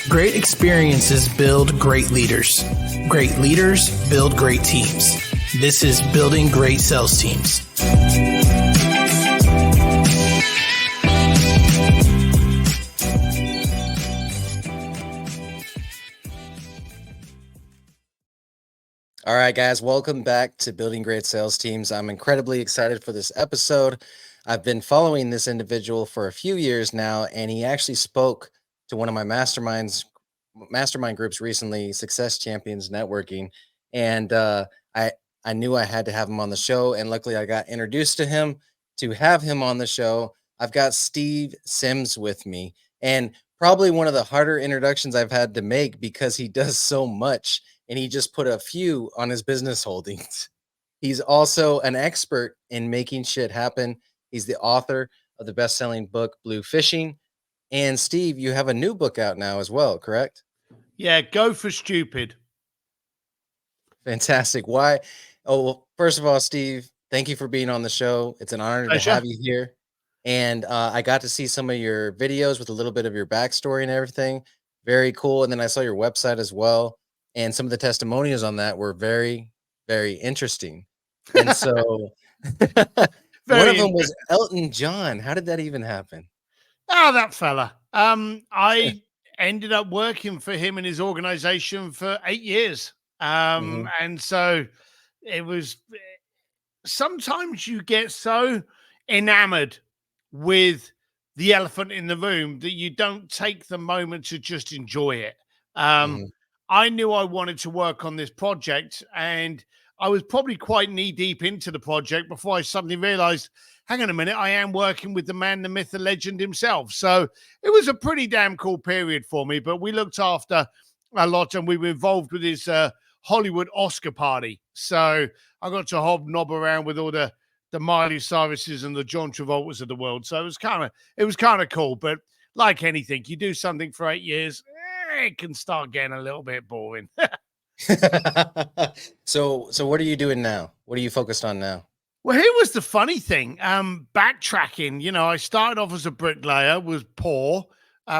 Great experiences build great leaders. Great leaders build great teams. This is Building Great Sales Teams. All right, guys, welcome back to Building Great Sales Teams. I'm incredibly excited for this episode. I've been following this individual for a few years now, and he actually spoke to one of my mastermind groups recently, Success Champions Networking, and I knew I had to have him on the show, and luckily I got introduced to him to have him on the show. I've got Steve Sims with me, and probably one of the harder introductions I've had to make because he does so much. And he just put a few on his business holdings. He's also an expert in making shit happen. He's the author of the best-selling book, Blue Fishing. And Steve, you have a new book out now as well, correct? Yeah, Go for Stupid. Fantastic. Why? Oh, well, first of all, Steve, thank you for being on the show. It's an honor to have you here. And I got to see some of your videos with a little bit of your backstory and everything. Very cool. And then I saw your website as well. And some of the testimonials on that were very, very interesting. And so one of them was Elton John. How did that even happen? Oh, that fella. I ended up working for him and his organization for 8 years. And so it was, sometimes you get so enamored with the elephant in the room that you don't take the moment to just enjoy it. I knew I wanted to work on this project, and I was probably quite knee deep into the project before I suddenly realized, hang on a minute, I am working with the man, the myth, the legend himself. So it was a pretty damn cool period for me, but we looked after a lot and we were involved with his Hollywood Oscar party. So I got to hobnob around with all the Miley Cyruses and the John Travoltas of the world. So it was kind of cool, but like anything, you do something for 8 years, it can start getting a little bit boring. So what are you doing now? What are you focused on now? Well, here was the funny thing. Backtracking, I started off as a bricklayer, was poor.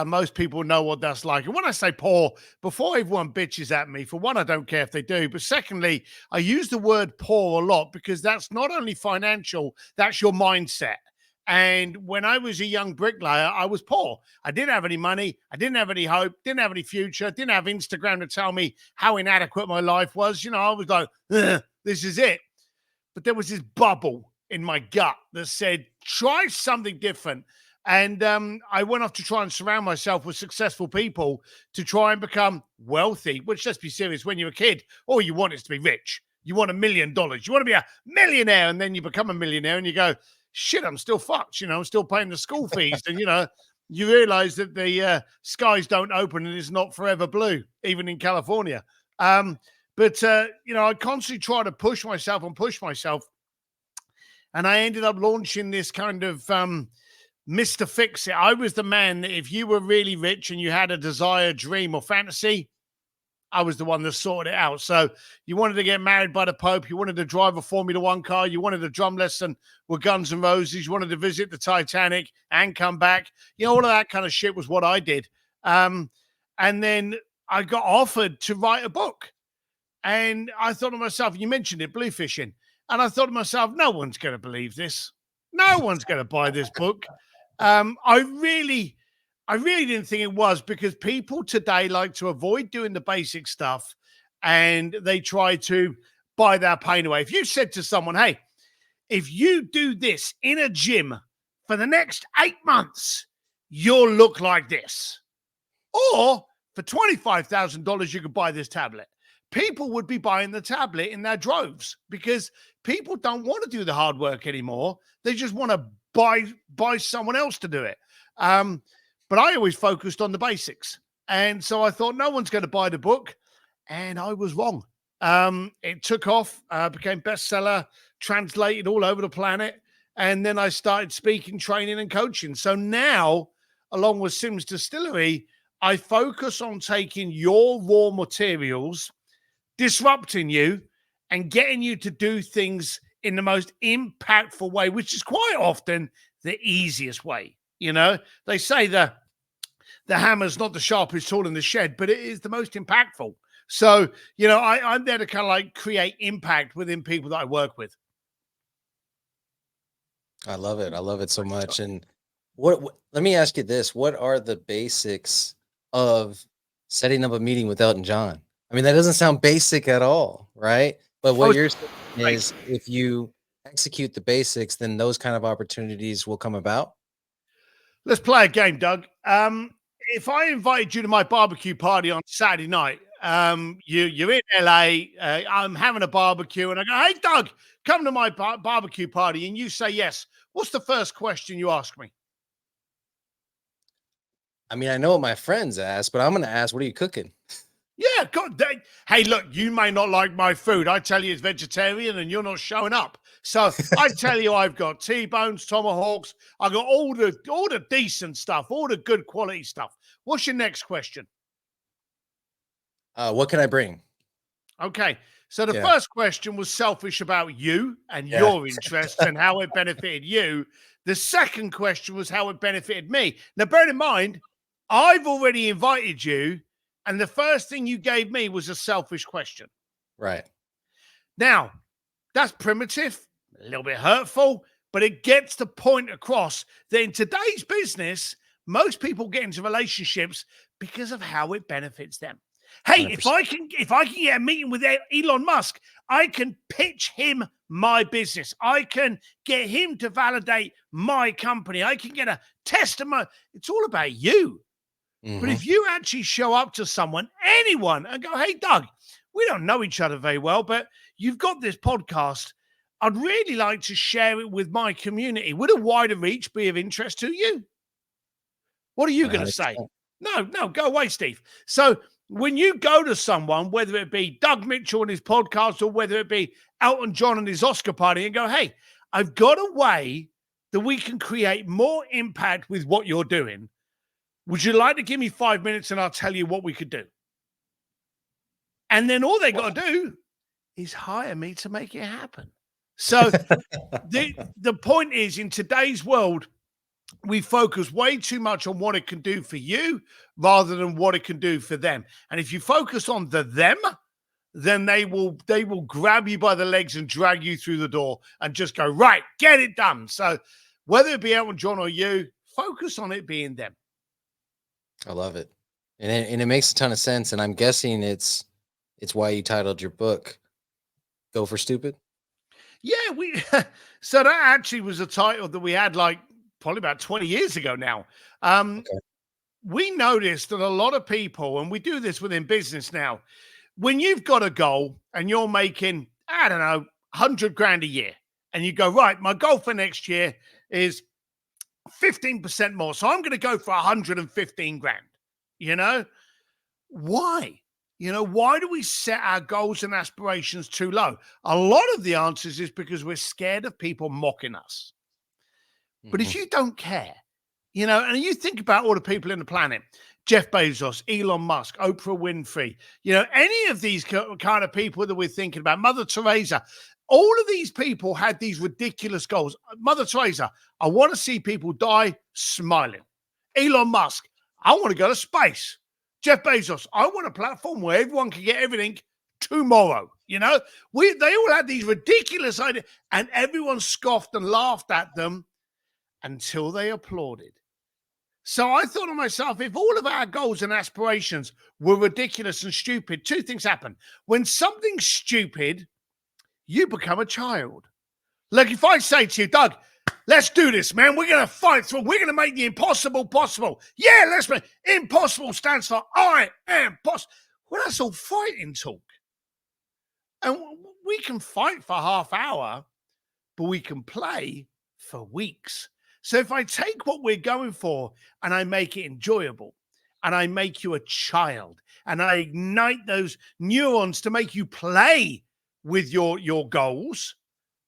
Most people know what that's like. And when I say poor, before everyone bitches at me, for one, I don't care if they do. But secondly, I use the word poor a lot because that's not only financial, that's your mindset. And when I was a young bricklayer, I was poor. I didn't have any money. I didn't have any hope, didn't have any future, didn't have Instagram to tell me how inadequate my life was. I was like, this is it. But there was this bubble in my gut that said, try something different. And I went off to try and surround myself with successful people to try and become wealthy, which, let's be serious, when you're a kid, all you want is to be rich. You want $1 million. You want to be a millionaire. And then you become a millionaire and you go, shit, I'm still fucked. I'm still paying the school fees. And, you realize that the skies don't open and it's not forever blue, even in California. But I constantly try to push myself. And I ended up launching this kind of Mr. Fix It. I was the man that if you were really rich and you had a desire, dream, or fantasy, I was the one that sorted it out. So you wanted to get married by the Pope. You wanted to drive a Formula One car. You wanted a drum lesson with Guns N' Roses. You wanted to visit the Titanic and come back. All of that kind of shit was what I did. And then I got offered to write a book. And I thought to myself, you mentioned it, Blue Fishing. And I thought to myself, no one's going to believe this. No one's going to buy this book. I really didn't think it was, because people today like to avoid doing the basic stuff and they try to buy their pain away. If you said to someone, hey, if you do this in a gym for the next 8 months, you'll look like this. Or for $25,000, you could buy this tablet. People would be buying the tablet in their droves because people don't want to do the hard work anymore. They just want to buy someone else to do it. But I always focused on the basics. And so I thought no one's going to buy the book. And I was wrong. It took off, became bestseller, translated all over the planet. And then I started speaking, training, and coaching. So now, along with Sims Distillery, I focus on taking your raw materials, disrupting you, and getting you to do things in the most impactful way, which is quite often the easiest way. They say the the hammer's not the sharpest tool in the shed, but it is the most impactful. So, you know, I'm there to kind of like create impact within people that I work with. I love it. I love it so much. And let me ask you this. What are the basics of setting up a meeting with Elton John? I mean, that doesn't sound basic at all, right? But what you're saying is if you execute the basics, then those kind of opportunities will come about. Let's play a game, Doug. If I invited you to my barbecue party on Saturday night, you're in LA, I'm having a barbecue, and I go, hey, Doug, come to my barbecue party, and you say yes. What's the first question you ask me? I mean, I know what my friends ask, but I'm going to ask, what are you cooking? Yeah, God. Hey, look, you may not like my food. I tell you it's vegetarian and you're not showing up. So I tell you I've got T-bones, tomahawks. I've got all the decent stuff, all the good quality stuff. What's your next question? What can I bring? Okay. So the first question was selfish about you and your interests and how it benefited you. The second question was how it benefited me. Now, bear in mind, I've already invited you, and the first thing you gave me was a selfish question. Right. Now, that's primitive, a little bit hurtful, but it gets the point across that in today's business, most people get into relationships because of how it benefits them. Hey, 100%. if I can get a meeting with Elon Musk, I can pitch him my business. I can get him to validate my company. I can get a testimony. It's all about you. Mm-hmm. But if you actually show up to someone, anyone, and go, hey, Doug, we don't know each other very well, but you've got this podcast. I'd really like to share it with my community. Would a wider reach be of interest to you? What are you going to say? No, go away, Steve. So when you go to someone, whether it be Doug Mitchell and his podcast or whether it be Elton John and his Oscar party, and go, hey, I've got a way that we can create more impact with what you're doing. Would you like to give me 5 minutes and I'll tell you what we could do? And then all they got to do is hire me to make it happen. So the point is, in today's world, we focus way too much on what it can do for you rather than what it can do for them. And if you focus on them, then they will grab you by the legs and drag you through the door and just go, right, get it done. So whether it be Elton John or you, focus on it being them. I love it. And it makes a ton of sense. And I'm guessing it's why you titled your book, Go for Stupid. Yeah, so that actually was a title that we had like probably about 20 years ago now. We noticed that a lot of people, and we do this within business now, when you've got a goal and you're making, I don't know, 100 grand a year, and you go, right, my goal for next year is 15% more. So I'm going to go for 115 grand. You know, why? You know, why do we set our goals and aspirations too low? A lot of the answers is because we're scared of people mocking us. But if you don't care, you know, and you think about all the people in the planet, Jeff Bezos, Elon Musk, Oprah Winfrey, you know, any of these kind of people that we're thinking about, Mother Teresa, all of these people had these ridiculous goals. Mother Teresa, I want to see people die smiling. Elon Musk, I want to go to space. Jeff Bezos, I want a platform where everyone can get everything tomorrow. You know, they all had these ridiculous ideas, and everyone scoffed and laughed at them until they applauded. So I thought to myself, if all of our goals and aspirations were ridiculous and stupid, two things happen. When something's stupid, you become a child. Like if I say to you, Doug, let's do this, man. We're going to fight through. We're going to make the impossible possible. Yeah, let's make impossible stands for I am possible. Well, that's all fighting talk. And we can fight for half hour, but we can play for weeks. So if I take what we're going for and I make it enjoyable and I make you a child and I ignite those neurons to make you play with your goals,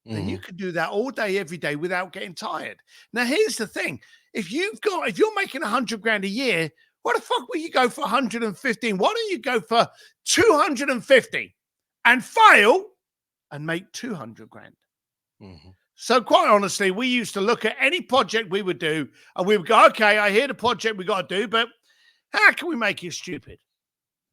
then you can do that all day, every day without getting tired. Now, here's the thing. If you're making 100 grand a year, why the fuck will you go for 115? Why don't you go for 250 and fail and make 200 grand? So quite honestly, we used to look at any project we would do and we would go, okay, I hear the project we got to do, but How can we make it stupid?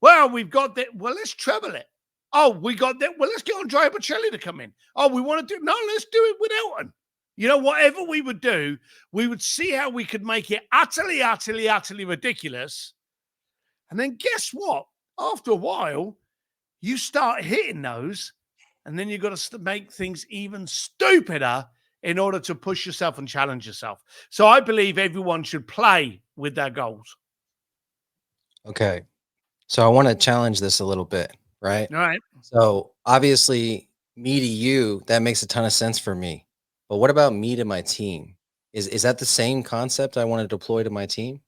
Well, we've got that. Well, let's treble it. Oh, we got that. Well, let's get Andrea Bocelli to come in. Oh, we want to do. No, let's do it with Elton. Whatever we would do, we would see how we could make it utterly, utterly, utterly ridiculous. And then guess what? After a while, you start hitting those, and then you've got to make things even stupider in order to push yourself and challenge yourself. So I believe everyone should play with their goals. Okay. So I want to challenge this a little bit, right? All right. So obviously, me to you, that makes a ton of sense for me. But what about me to my team? Is that the same concept I want to deploy to my team?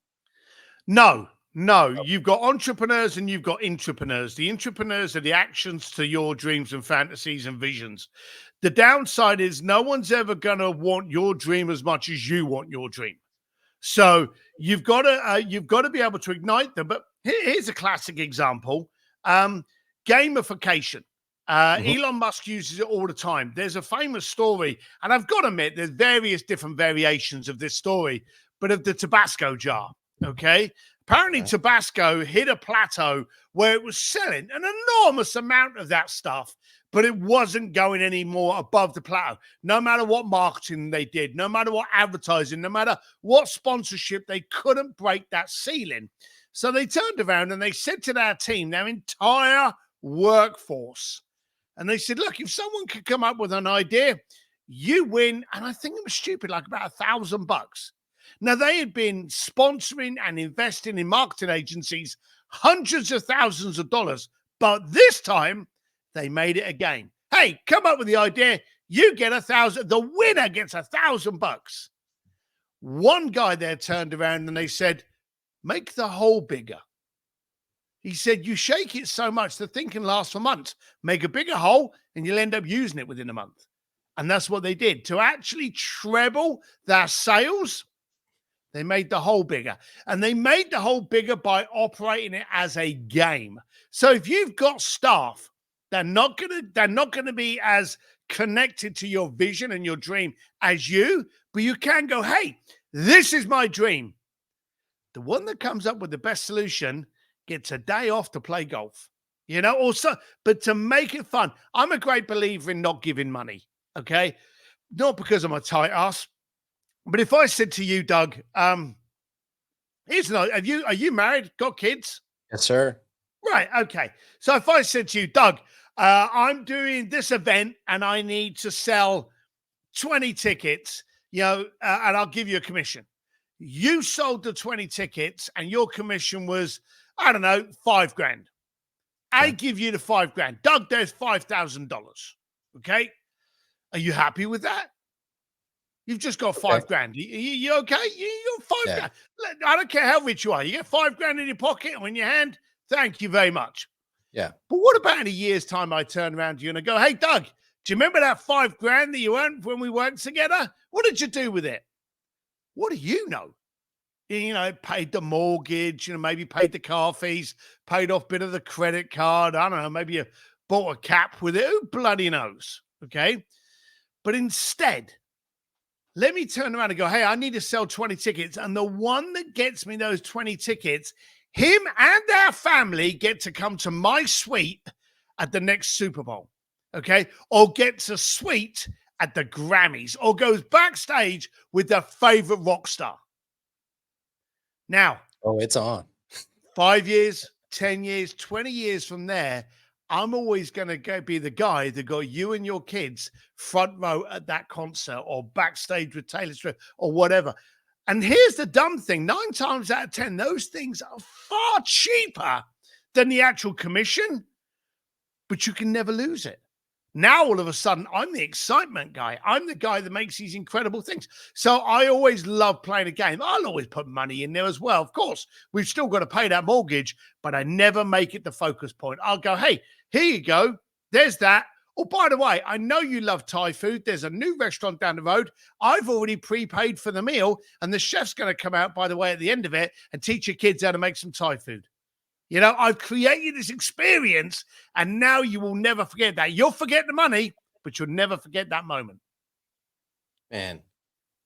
No. You've got entrepreneurs and you've got intrapreneurs. The intrapreneurs are the actions to your dreams and fantasies and visions. The downside is no one's ever going to want your dream as much as you want your dream. So you've got to be able to ignite them. But here's a classic example: gamification. Elon Musk uses it all the time. There's a famous story, and I've got to admit, there's various different variations of this story, but of the Tabasco jar. Okay. Apparently, Tabasco hit a plateau where it was selling an enormous amount of that stuff, but it wasn't going any more above the plateau. No matter what marketing they did, no matter what advertising, no matter what sponsorship, they couldn't break that ceiling. So they turned around and they said to their team, their entire workforce, and they said, look, if someone could come up with an idea, you win. And I think it was stupid, like about $1,000. Now, they had been sponsoring and investing in marketing agencies hundreds of thousands of dollars, but this time they made it a game. Hey, come up with the idea. You get $1,000. The winner gets $1,000. One guy there turned around and they said, make the hole bigger. He said, you shake it so much, the thing can last for months. Make a bigger hole and you'll end up using it within a month. And that's what they did. To actually treble their sales, they made the hole bigger. And they made the hole bigger by operating it as a game. So if you've got staff, they're not gonna be as connected to your vision and your dream as you, but you can go, hey, this is my dream. The one that comes up with the best solution gets a day off to play golf, also, but to make it fun. I'm a great believer in not giving money, okay? Not because I'm a tight ass, but if I said to you, Doug, here's an, are you married, got kids? Yes, sir. Right, okay. So if I said to you, Doug, I'm doing this event and I need to sell 20 tickets, and I'll give you a commission. You sold the 20 tickets and your commission was, I don't know, $5,000. I give you the $5,000. Doug, there's $5,000. Okay. Are you happy with that? You've just got $5,000. You okay? You got $5,000. I don't care how rich you are. You get $5,000 in your pocket or in your hand. Thank you very much. Yeah. But what about in a year's time I turn around to you and I go, hey, Doug, do you remember that $5,000 that you earned when we worked together? What did you do with it? What do you know? Paid the mortgage, maybe paid the car fees, paid off a bit of the credit card. I don't know, maybe you bought a cap with it. Who bloody knows? Okay. But instead, let me turn around and go, hey, I need to sell 20 tickets. And the one that gets me those 20 tickets, him and their family get to come to my suite at the next Super Bowl. Okay. Or gets a suite at the Grammys or goes backstage with their favorite rock star. Now, it's on. 5 years, 10 years, 20 years from there, I'm always going to be the guy that got you and your kids front row at that concert or backstage with Taylor Swift or whatever. And here's the dumb thing. 9 times out of 10, those things are far cheaper than the actual commission, but you can never lose it. Now, all of a sudden, I'm the excitement guy. I'm the guy that makes these incredible things. So I always love playing a game. I'll always put money in there as well. Of course, we've still got to pay that mortgage, but I never make it the focus point. I'll go, hey, here you go. There's that. Oh, by the way, I know you love Thai food. There's a new restaurant down the road. I've already prepaid for the meal, and the chef's going to come out, by the way, at the end of it and teach your kids how to make some Thai food. I've created this experience, and now you will never forget that. You'll forget the money, but you'll never forget that moment. Man,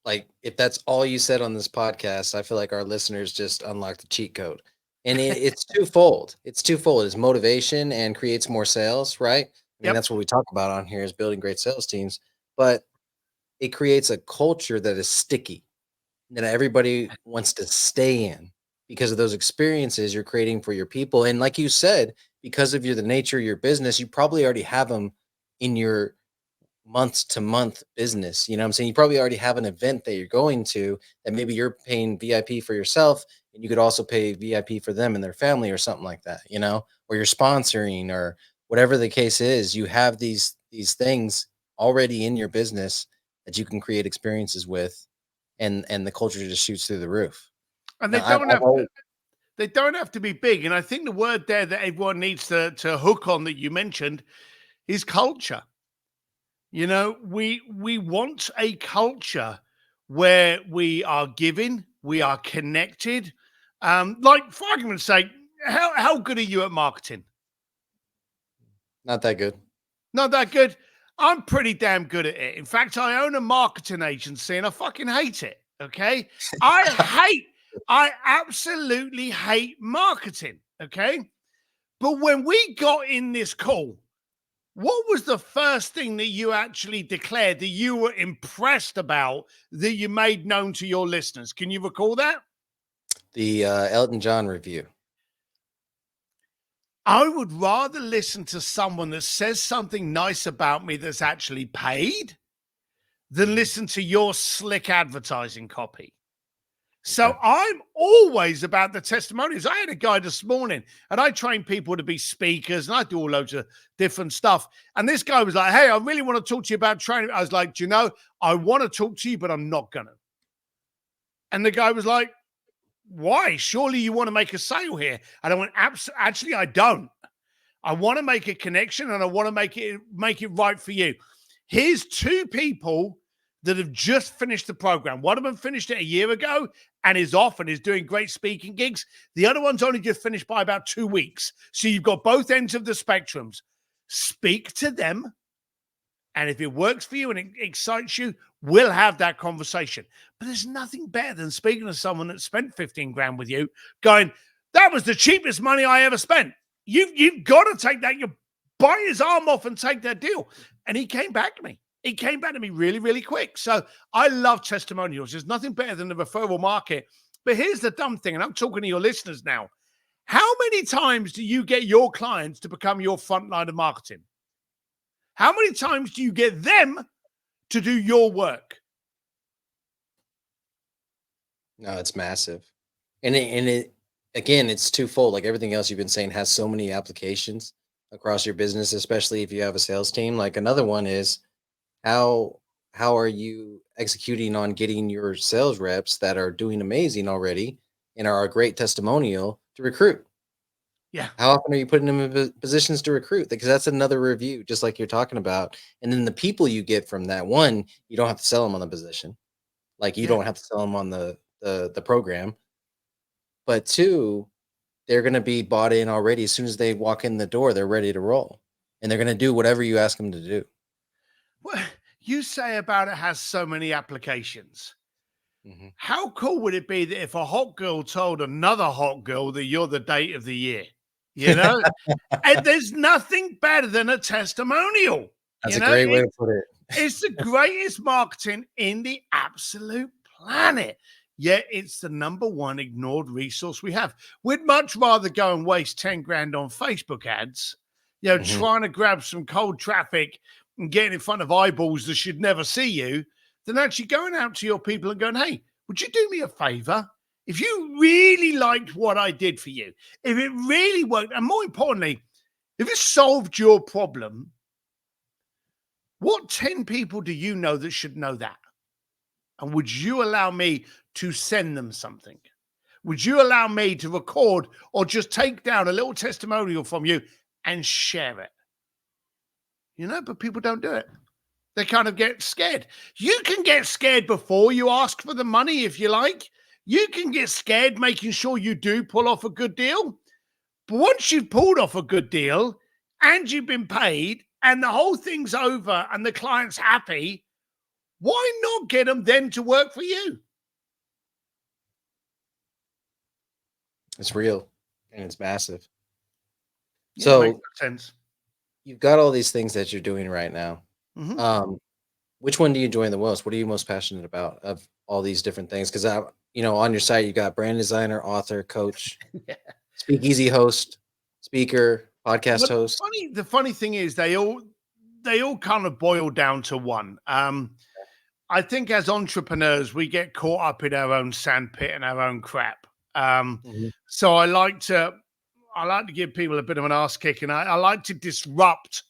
like if that's all you said on this podcast, I feel like our listeners just unlocked the cheat code. And it's twofold. It's twofold. It's motivation and creates more sales, right? I mean, Yep. that's what we talk about on here is building great sales teams, but it creates a culture that is sticky, that everybody wants to stay in because of those experiences you're creating for your people. And like you said, because of the nature of your business, you probably already have them in your month to month business. You know what I'm saying? You probably already have an event that you're going to that maybe you're paying VIP for yourself and you could also pay VIP for them and their family or something like that, or you're sponsoring or whatever the case is. You have these things already in your business that you can create experiences with and the culture just shoots through the roof. And Now I've always they don't have to be big. And I think the word there that everyone needs to hook on that you mentioned is culture. We want a culture where we are giving, we are connected. Like for argument's sake, how good are you at marketing? not that good. Not that good. I'm pretty damn good at it. In fact, I own a marketing agency and I fucking hate it. Okay. I absolutely hate marketing. Okay. But when we got in this call, what was the first thing that you actually declared that you were impressed about that you made known to your listeners? Can you recall that? The Elton John review. I would rather listen to someone that says something nice about me that's actually paid than listen to your slick advertising copy. So Okay. I'm always about the testimonials. I had a guy this morning and I train people to be speakers and I do all loads of different stuff. And this guy was like, hey, I really want to talk to you about training. I was like, do you know, I want to talk to you, but I'm not going to. And the guy was like, why? Surely you want to make a sale here. And I went, actually, I don't. I want to make a connection and I want to make it right for you. Here's two people that have just finished the program. One of them finished it a year ago and is off and is doing great speaking gigs. The other one's only just finished by about 2 weeks. So you've got both ends of the spectrums. Speak to them. And if it works for you and it excites you, we'll have that conversation. But there's nothing better than speaking to someone that spent 15 grand with you going, that was the cheapest money I ever spent. You've got to take that. You bite his arm off and take that deal. And he came back to me. He came back to me really, really quick. So I love testimonials. There's nothing better than the referral market. But here's the dumb thing, and I'm talking to your listeners now. How many times do you get your clients to become your front line of marketing? How many times do you get them to do your work? No, it's massive. And it again, it's twofold. Like everything else you've been saying has so many applications across your business, especially if you have a sales team. Like another one is how how are you executing on getting your sales reps that are doing amazing already and are a great testimonial to recruit? Yeah. How often are you putting them in positions to recruit? Because that's another review, just like you're talking about. And then the people you get from that one, you don't have to sell them on the position. Like you Yeah. don't have to sell them on the program. But two, they're going to be bought in already. As soon as they walk in the door, they're ready to roll, and they're going to do whatever you ask them to do. Well, you say about it has so many applications. Mhm. How cool would it be that if a hot girl told another hot girl that you're the date of the year? You know, and there's nothing better than a testimonial. That's You a know, great way to put it. it's the greatest marketing in the absolute planet. Yet it's the number one ignored resource we have. We'd much rather go and waste 10 grand on Facebook ads, Mhm. trying to grab some cold traffic and getting in front of eyeballs that should never see you, than actually going out to your people and going, hey, would you do me a favor? If you really liked what I did for you, if it really worked, and more importantly, if it solved your problem, what 10 people do you know that should know that? And would you allow me to send them something? Would you allow me to record or just take down a little testimonial from you and share it? But people don't do it. They kind of get scared. You can get scared before you ask for the money if you like. You can get scared making sure you do pull off a good deal. But once you've pulled off a good deal and you've been paid and the whole thing's over and the client's happy, why not get them then to work for you? It's real. and it's massive. Yeah, it makes So sense. you've got all these things that you're doing right now. Mhm. Um, which one do you enjoy the most? What are you most passionate about of all these different things? Because on your site you got brand designer, author, coach, Yeah. speakeasy host, speaker, podcast But host. the funny thing is they all kind of boil down to one. I think as entrepreneurs, we get caught up in our own sandpit and our own crap. Mhm. So I like to give people a bit of an ass kick, and I like to disrupt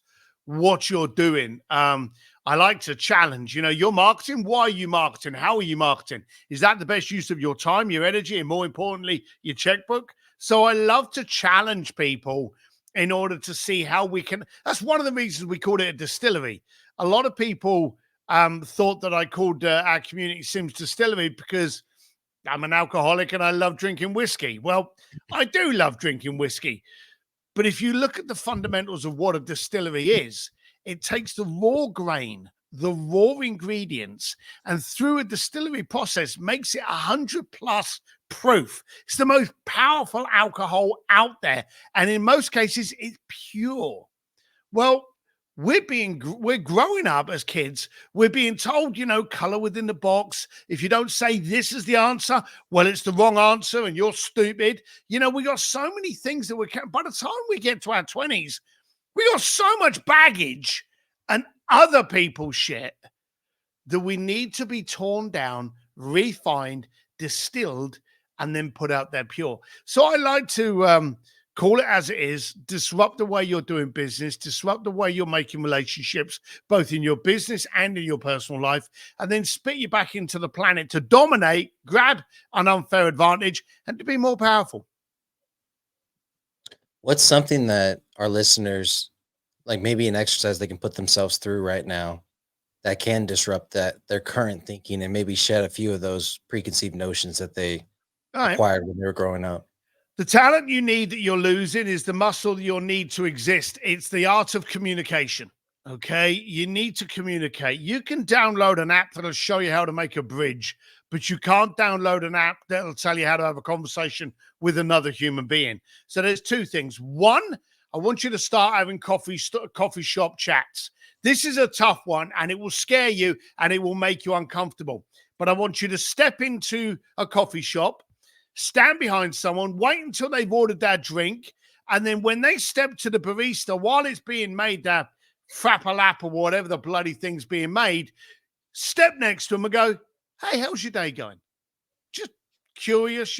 what you're doing. I like to challenge. Your marketing. Why are you marketing? How are you marketing? Is that the best use of your time, your energy, and more importantly, your checkbook? So I love to challenge people in order to see how we can. That's one of the reasons we called it a distillery. A lot of people thought that I called our community Sims Distillery because I'm an alcoholic and I love drinking whiskey. Well, I do love drinking whiskey. But if you look at the fundamentals of what a distillery is, it takes the raw grain, the raw ingredients, and through a distillery process makes it 100 plus proof. It's the most powerful alcohol out there. And in most cases, it's pure. Well, we're growing up as kids. We're being told, color within the box. If you don't say this is the answer, well, it's the wrong answer and you're stupid. We got so many things that by the time we get to our 20s, we got so much baggage and other people's shit that we need to be torn down, refined, distilled, and then put out there pure. So I like to call it as it is, disrupt the way you're doing business, disrupt the way you're making relationships, both in your business and in your personal life, and then spit you back into the planet to dominate, grab an unfair advantage, and to be more powerful. What's something that our listeners, like maybe an exercise they can put themselves through right now that can disrupt their current thinking and maybe shed a few of those preconceived notions that they All right. acquired when they were growing up? The talent you need that you're losing is the muscle you'll need to exist. It's the art of communication. Okay. You need to communicate. You can download an app that'll show you how to make a bridge, but you can't download an app that'll tell you how to have a conversation with another human being. So there's two things. One, I want you to start having coffee shop chats. This is a tough one and it will scare you and it will make you uncomfortable. But I want you to step into a coffee shop, stand behind someone, wait until they've ordered their drink, and then when they step to the barista while it's being made, that frappa or whatever the bloody thing's being made, step next to them and go, "Hey, how's your day going? Just curious,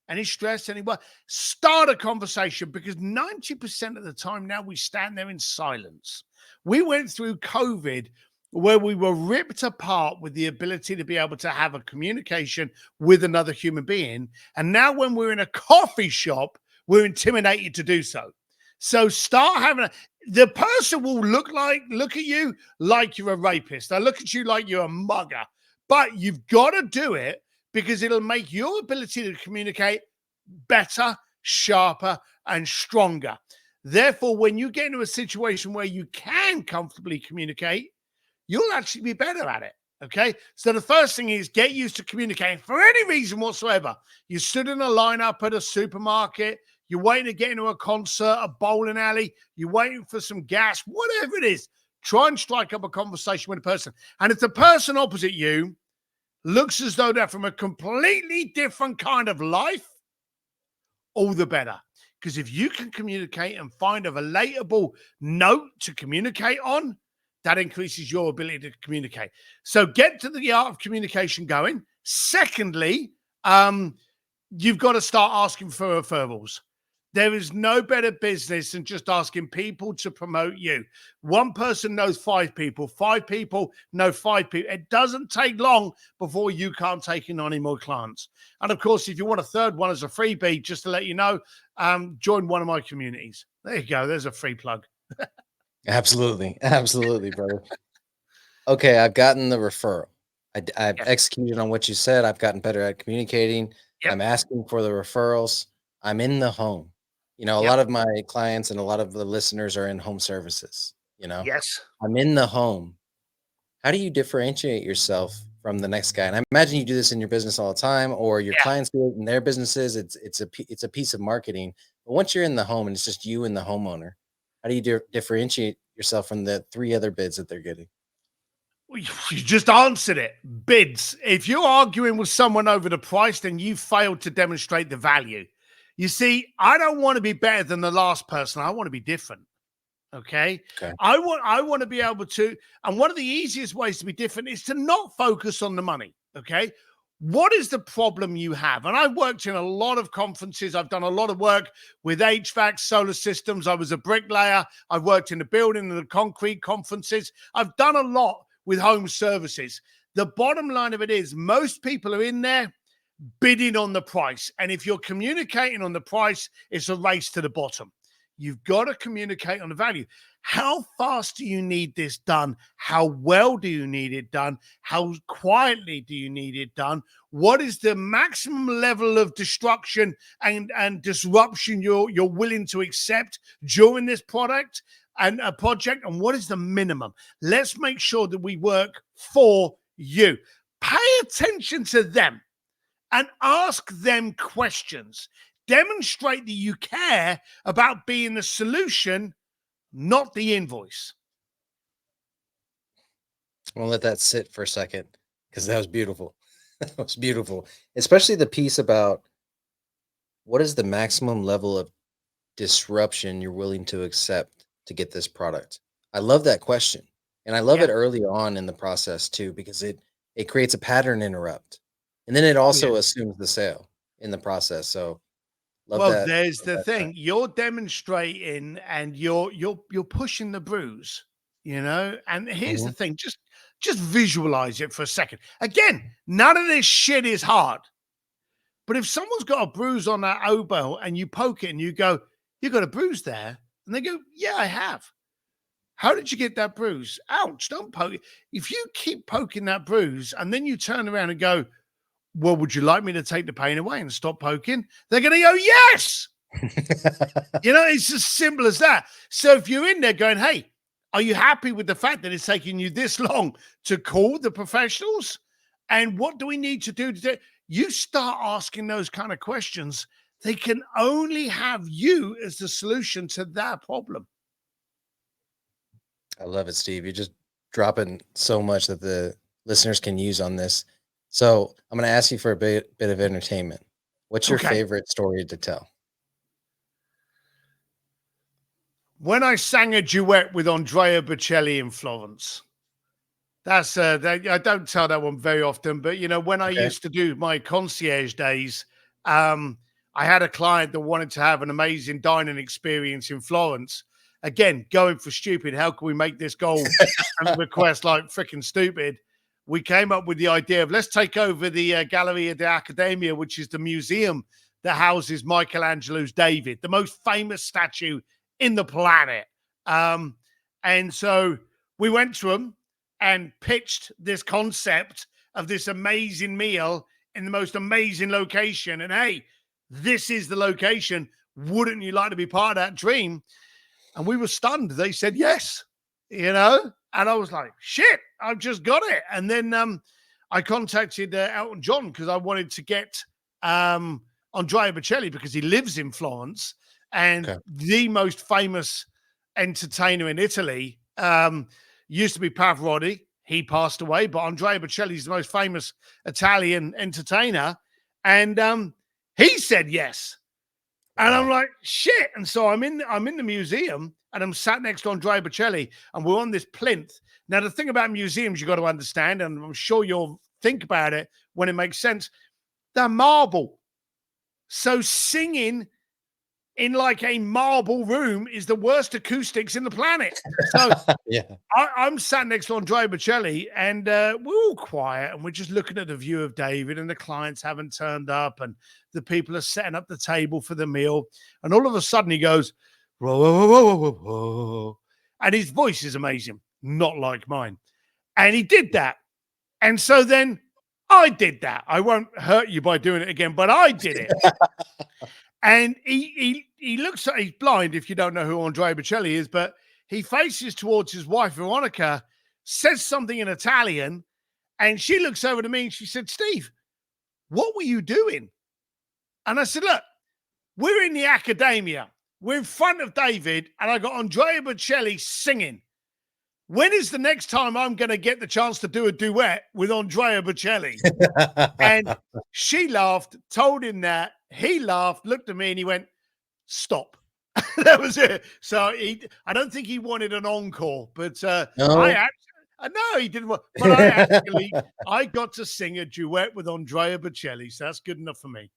any stress, anywhere." Start a conversation because 90% of the time now we stand there in silence. We went through COVID where we were ripped apart with the ability to be able to have a communication with another human being. And now when we're in a coffee shop, we're intimidated to do so. So start having the person will look at you like you're a rapist. They look at you like you're a mugger, but you've got to do it because it'll make your ability to communicate better, sharper, and stronger. Therefore, when you get into a situation where you can comfortably communicate, you'll actually be better at it. Okay. So the first thing is get used to communicating for any reason whatsoever. You stood in a lineup at a supermarket, you're waiting to get into a concert, a bowling alley, you're waiting for some gas, whatever it is. Try and strike up a conversation with a person. And if the person opposite you looks as though they're from a completely different kind of life, all the better. Because if you can communicate and find a relatable note to communicate on, that increases your ability to communicate. So get to the art of communication going. Secondly, you've got to start asking for referrals. There is no better business than just asking people to promote you. One person knows five people know five people. It doesn't take long before you can't take in any more clients. And of course, if you want a third one as a freebie, just to let you know, join one of my communities. There you go. There's a free plug. Absolutely. Absolutely, brother. Okay, I've gotten the referral. I've executed on what you said. I've gotten better at communicating. Yep. I'm asking for the referrals. I'm in the home. A Yep. lot of my clients and a lot of the listeners are in home services. Yes. I'm in the home. How do you differentiate yourself from the next guy. And I imagine you do this in your business all the time, or your Yeah. clients do it in their businesses. It's a piece of marketing. But once you're in the home and it's just you and the homeowner, how do you differentiate yourself from the three other bids that they're getting? Well, you just answered it. Bids. If you're arguing with someone over the price, then you failed to demonstrate the value. You see, I don't want to be better than the last person. I want to be different. Okay. Okay. I want to be able to, and one of the easiest ways to be different is to not focus on the money. Okay. What is the problem you have? And I've worked in a lot of conferences. I've done a lot of work with HVAC, solar systems. I was a bricklayer. I've worked in the building and the concrete conferences. I've done a lot with home services. The bottom line of it is most people are in there bidding on the price. And if you're communicating on the price, it's a race to the bottom. You've got to communicate on the value. How fast do you need this done? How well do you need it done? How quietly do you need it done? What is the maximum level of destruction and disruption you're willing to accept during this product and a project? And what is the minimum? Let's make sure that we work for you. Pay attention to them and ask them questions. Demonstrate that you care about being the solution, not the invoice. I'm gonna let that sit for a second because that was beautiful. That was beautiful, especially the piece about what is the maximum level of disruption you're willing to accept to get this product. I love that question, and I love Yeah. it early on in the process too because it creates a pattern interrupt, and then it Oh, also yeah. assumes the sale in the process. So love Well, that. there's Love the that thing. You're demonstrating and you're pushing the bruise, you know? And here's the Mhm. thing, just visualize it for a second. Again, none of this shit is hard. But if someone's got a bruise on their elbow and you poke it and you go, "You got a bruise there?" And they go, "Yeah, I have." How did you get that bruise? Ouch, don't poke it. If you keep poking that bruise and then you turn around and go, "Well, would you like me to take the pain away and stop poking?" They're going to go, "Yes." It's as simple as that. So if you're in there going, "Hey, are you happy with the fact that it's taking you this long to call the professionals? And what do we need to do today?" You start asking those kind of questions. They can only have you as the solution to that problem. I love it, Steve. You're just dropping so much that the listeners can use on this. So I'm going to ask you for a bit of entertainment. What's your Okay. favorite story to tell? When I sang a duet with Andrea Bocelli in Florence, I don't tell that one very often, but when I Okay. used to do my concierge days, um, I had a client that wanted to have an amazing dining experience in Florence. Again, going for stupid. How can we make this goal and request like freaking stupid? We came up with the idea of let's take over the Galleria dell'Accademia, which is the museum that houses Michelangelo's David, the most famous statue in the planet. Um, and so we went to him and pitched this concept of this amazing meal in the most amazing location. And hey, this is the location. Wouldn't you like to be part of that dream? And we were stunned. They said yes, and I was like, shit, I've just got it. And then I contacted Elton John because I wanted to get Andrea Bocelli because he lives in Florence and Okay. the most famous entertainer in Italy used to be Pavarotti. He passed away, but Andrea Bocelli is the most famous Italian entertainer. And he said yes. And I'm Wow. like, shit. And so I'm in the museum and I'm sat next to Andrea Bocelli and we're on this plinth. Now, the thing about museums you got to understand, and I'm sure you'll think about it when it makes sense, they're marble. So singing in like a marble room is the worst acoustics in the planet. So Yeah. I'm sat next to Andrea Bocelli and we're all quiet and we're just looking at the view of David and the clients haven't turned up and the people are setting up the table for the meal. And all of a sudden he goes, whoa, whoa, whoa, whoa, whoa, whoa. And his voice is amazing, not like mine. And he did that. And so then I did that. I won't hurt you by doing it again, but I did it. And he looks like he's blind if you don't know who Andrea Bocelli is, but he faces towards his wife, Veronica, says something in Italian, And she looks over to me and she said, Steve, what were you doing? And I said, look, we're in the academia. We're in front of David, and I got Andrea Bocelli singing. When is the next time I'm going to get the chance to do a duet with Andrea Bocelli? And she laughed, told him that. He laughed, looked at me, and he went, stop. That was it. So I don't think he wanted an encore, but No. no, he didn't want. But I got to sing a duet with Andrea Bocelli, so that's good enough for me.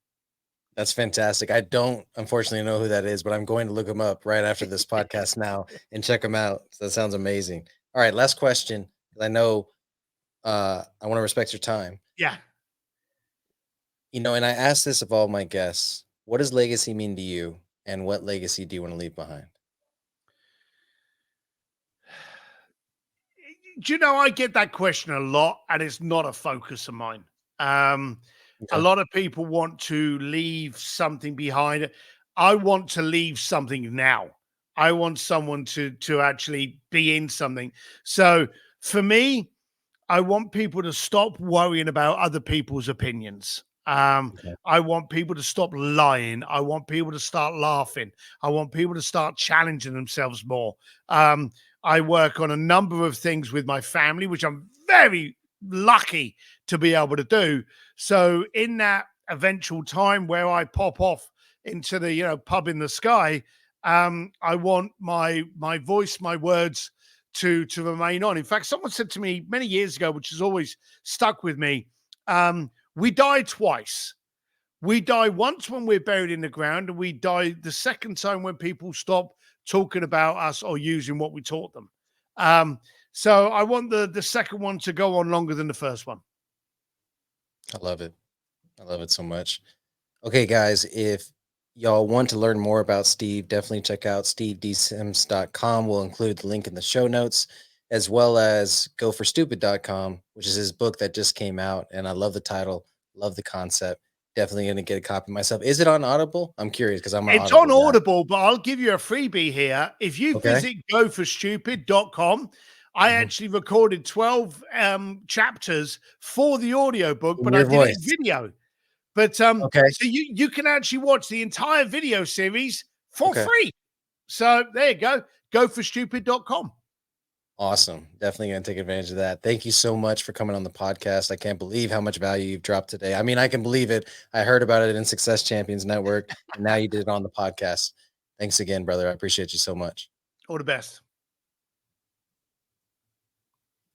That's fantastic. I don't unfortunately know who that is, but I'm going to look him up right after this podcast now and check him out. That sounds amazing. All right, last question. I know I want to respect your time. Yeah. And I ask this of all my guests, what does legacy mean to you, and what legacy do you want to leave behind? Do you know, I get that question a lot, and it's not a focus of mine. A lot of people want to leave something behind. I want to leave something now. I want someone to actually be in something. So for me, I want people to stop worrying about other people's opinions. I want people to stop lying. I want people to start laughing. I want people to start challenging themselves more. I work on a number of things with my family, which I'm very lucky to be able to do. So in that eventual time where I pop off into the pub in the sky, I want my voice, my words to remain on. In fact, someone said to me many years ago, which has always stuck with me, we die twice. We die once when we're buried in the ground, and we die the second time when people stop talking about us or using what we taught them. So I want the second one to go on longer than the first one. I love it. I love it so much. Okay, guys, if y'all want to learn more about Steve, definitely check out stevedsims.com. We'll include the link in the show notes, as well as goforstupid.com, which is his book that just came out. And I love the title, love the concept. Definitely going to get a copy myself. Is it on Audible? I'm curious because It's on Audible, but I'll give you a freebie here. If you visit goforstupid.com, I actually recorded 12 chapters for the audiobook, but I did it in video. But so you can actually watch the entire video series for free. So there you go. Goforstupid.com. Awesome. Definitely going to take advantage of that. Thank you so much for coming on the podcast. I can't believe how much value you've dropped today. I mean, I can believe it. I heard about it in Success Champions Network, and now you did it on the podcast. Thanks again, brother. I appreciate you so much. All the best.